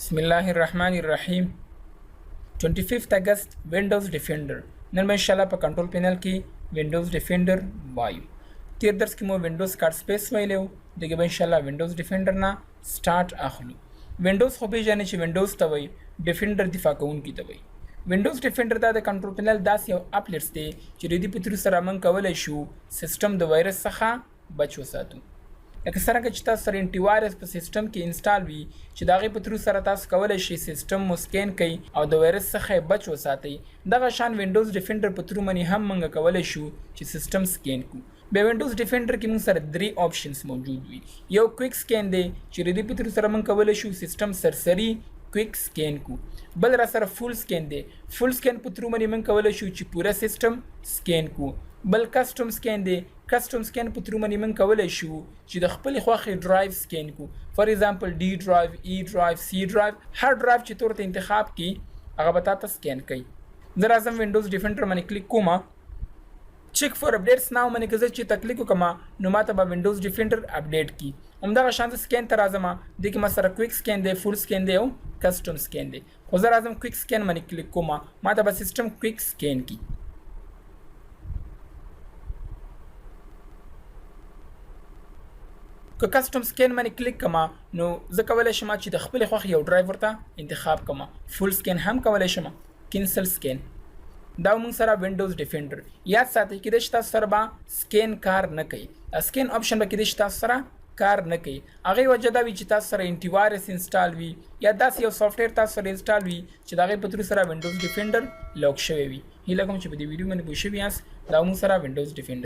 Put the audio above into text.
بسم الله الرحمن الرحیم 25 اگست وینډوز ډیفینډر نن به ان شاء الله په کنټرول پینل کې وینډوز ډیفینډر وایو. تیر درس کې مو وینډوز کارت سپیس ویلو، دغه به ان شاء الله وینډوز ډیفینډر نه سٹارټ اخلو. وینډوز خو به جانې چې وینډوز ته وایي، ډیفینډر دفاع کوونکی ته وایي. وینډوز ډیفینډر دا د کنټرول پینل داسې یو اپلیټس دی چې د دې په تر سره موږ کولای شو سیستم د وایرس څخه بچ وساتو. لکه څرنګه چې تاسو سره انټي وایرس په سیستم کې انسټال وي چې د هغې په ترو سره تاسو کولی شئ سیستم مو سکین کوي او د وایرس څخه بچ وساتئ، دغه شان وینډوز ډیفینډر په ترو باندې هم موږ کولی شو چې سیستم سکین کړو. بیا وینډوز ډیفینډر کې موږ سره درې آپشنز موجود وي. یو کویک سکین دی چې د دې په ترو سره موږ کولی شو سیستم سرسري کویک سکین کو. بل را سره فول سکین دی. فول سکین په ترو باندې موږ کولی شو چې پوره سیستم سکین کو. بل کسټم سکین دی. کسټم سکین په ترو باندې موږ کولی شو چې د خپل خوښې ډرایو سکین کو. فار ایگزامپل डी ډرایو، ای ډرایو، سی ډرایو، هر ډرایو چې تور ته انتخاب کی هغه به تاسو سکین کوي. زه راځم وینډوز ډیفینډر باندې کلیک کوم. چیک فور اپډیټس ناو باندې که زه چې تکلیک وکم نو ماته به وینډوز ډیفینډر اپډیټ کی. همدغه شان سکین ته راځم، د کې ما سره کویک سکین دی، فول سکین دی او کسټم سکین دی. خو زه راځم کویک سکین باندې کلیک کوم، ماته به سیستم کویک سکین کی. که کسټم سکین باندې کلیک کما نو زه کولی شم چې د خپل خوښ یو ډرایو ورته انتخاب کما. فول سکین هم کولی شم، کینسل سکین. دا موږ سره وینډوز ډیفینډر. یاد ساتئ کېدای شي تاسو سره به سکین کار نه کوي، سکین آپشن به کېدای شي تاسو سره کار نه کوي. هغې وجه دا وي چې تاسو سره انټي وایرس انسټال وي یا داسې یو سافټویر تاسو سره انسټال وي چې د هغې په ترو سره وینډوز ډیفینډر لاک شوی وي. هیله کوم چې په دې ویډیو باندې پوه شوي یاست. دا موږ سره وینډوز ډیفینډر